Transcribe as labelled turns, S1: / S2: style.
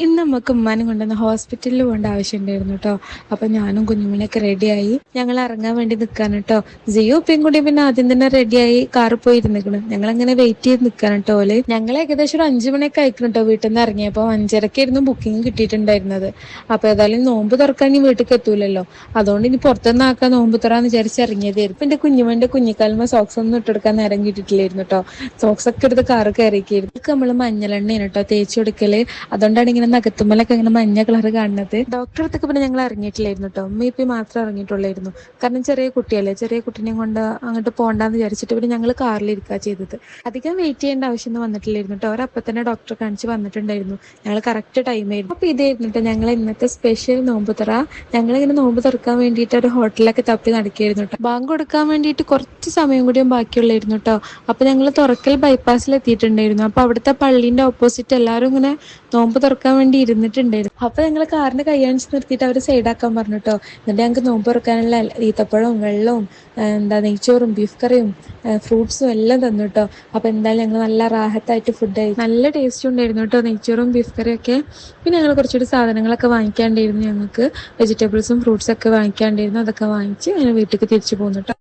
S1: ഇന്ന് നമുക്ക് ഉമ്മാനും കൊണ്ടുവന്ന് ഹോസ്പിറ്റലിൽ പോകേണ്ട ആവശ്യമുണ്ടായിരുന്നു കേട്ടോ. അപ്പൊ ഞാനും കുഞ്ഞുമണിയൊക്കെ റെഡിയായി ഞങ്ങൾ ഇറങ്ങാൻ വേണ്ടി നിൽക്കാൻ കേട്ടോ. ജിയോ ഉപ്പയും കൂടി പിന്നെ ആദ്യം തന്നെ റെഡിയായി കാറിൽ പോയി ഇരുന്നിക്കണം. ഞങ്ങൾ അങ്ങനെ വെയിറ്റ് ചെയ്ത് നിൽക്കാൻ കേട്ടോ. ഞങ്ങൾ ഏകദേശം ഒരു 5 മണിയൊക്കെ അയക്കണം കേട്ടോ വീട്ടിൽ നിന്ന് ഇറങ്ങിയപ്പോൾ. 5:30 ബുക്കിംഗ് കിട്ടിയിട്ടുണ്ടായിരുന്നത്. അപ്പൊ ഏതായാലും നോമ്പ് തുറക്കാൻ ഇനി വീട്ടിലേക്ക് എത്തൂലല്ലോ, അതുകൊണ്ട് ഇനി പുറത്തുനിന്ന് ആക്കാൻ നോമ്പ് തുറന്ന് വിചാരിച്ച് ഇറങ്ങിയതായിരുന്നു. ഇപ്പൊ എന്റെ കുഞ്ഞുമന്റെ കുഞ്ഞിക്കാലുമ്പോ സോക്സ് ഒന്നും ഇട്ടെടുക്കാൻ നേരം കിട്ടിയിട്ടില്ലായിരുന്നു കേട്ടോ. സോക്സ് ഒക്കെ എടുത്ത് കാറ് കയറിയിരിക്കുന്നു. നമ്മള് മഞ്ഞളെണ്ണയാണ് കേട്ടോ തേച്ച് കൊടുക്കല്. അതുകൊണ്ടാണ് ഇങ്ങനെ നഖത്തുമ്മലൊക്കെ ഇങ്ങനെ മഞ്ഞ കളർ കാണുന്നത്. ഡോക്ടറെ അടുത്തൊക്കെ പിന്നെ ഞങ്ങൾ ഇറങ്ങിയിട്ടില്ലായിരുന്നു കേട്ടോ. ഉമ്മ ഇപ്പം മാത്രമേ ഇറങ്ങിയിട്ടുള്ളായിരുന്നു. കാരണം ചെറിയ കുട്ടിയല്ലേ, ചെറിയ കുട്ടീനെയും കൊണ്ട് അങ്ങോട്ട് പോകണ്ടെന്ന് വിചാരിച്ചിട്ട് പിന്നെ ഞങ്ങൾ കാറിലിരിക്കുക ചെയ്തത്. അധികം വെയിറ്റ് ചെയ്യേണ്ട ആവശ്യമൊന്നും വന്നിട്ടില്ലായിരുന്നു കേട്ടോ. അവരപ്പം തന്നെ ഡോക്ടറെ കാണിച്ച് വന്നിട്ടുണ്ടായിരുന്നു. ഞങ്ങൾ കറക്റ്റ് ടൈമായിരുന്നു. അപ്പൊ ഇതായിരുന്നു കേട്ടോ ഞങ്ങൾ ഇന്നത്തെ സ്പെഷ്യൽ നോമ്പ് തുറ. ഞങ്ങളിങ്ങനെ നോമ്പ് തുറക്കാൻ വേണ്ടിയിട്ട് ഒരു ഹോട്ടലൊക്കെ തപ്പി നടക്കുകയായിരുന്നു കേട്ടോ. ബാങ്ക് കൊടുക്കാൻ വേണ്ടിയിട്ട് കുറച്ച് സമയം കൂടിയും ബാക്കിയുള്ളായിരുന്നു കേട്ടോ. അപ്പൊ ഞങ്ങൾ തുറക്കൽ ബൈപ്പാസിൽ എത്തിയിട്ടുണ്ടായിരുന്നു. അപ്പൊ അവിടുത്തെ പള്ളീന്റെ ഓപ്പോസിറ്റ് എല്ലാവരും ഇങ്ങനെ നോമ്പ് തുറക്കാൻ വേണ്ടി ഇരുന്നിട്ടുണ്ടായിരുന്നു. അപ്പൊ ഞങ്ങൾ കാറിന്റെ കൈയാണിച്ച് നിർത്തിയിട്ട് അവർ സൈഡാക്കാൻ പറഞ്ഞു കേട്ടോ. എന്നിട്ട് ഞങ്ങൾക്ക് നോമ്പ് തുറക്കാനുള്ള ഈത്തപ്പഴവും വെള്ളവും നെയ്ച്ചോറും ബീഫ് കറിയും ഫ്രൂട്ട്സും എല്ലാം തന്നു കേട്ടോ. അപ്പൊ എന്തായാലും ഞങ്ങൾ നല്ല റാഹത്തായിട്ട് ഫുഡ് ആയി. നല്ല ടേസ്റ്റ് ഉണ്ടായിരുന്നു കേട്ടോ നെയ്ച്ചോറും ബീഫ് കറിയും ഒക്കെ. പിന്നെ ഞങ്ങൾ കുറച്ചുകൂടി സാധനങ്ങളൊക്കെ വാങ്ങിക്കാണ്ടായിരുന്നു. ഞങ്ങൾക്ക് വെജിറ്റബിൾസും ഫ്രൂട്ട്സും ഒക്കെ വാങ്ങിക്കാണ്ടായിരുന്നു. അതൊക്കെ വാങ്ങിച്ച് ഞങ്ങൾ വീട്ടിലേക്ക് തിരിച്ചു പോന്നു കേട്ടോ.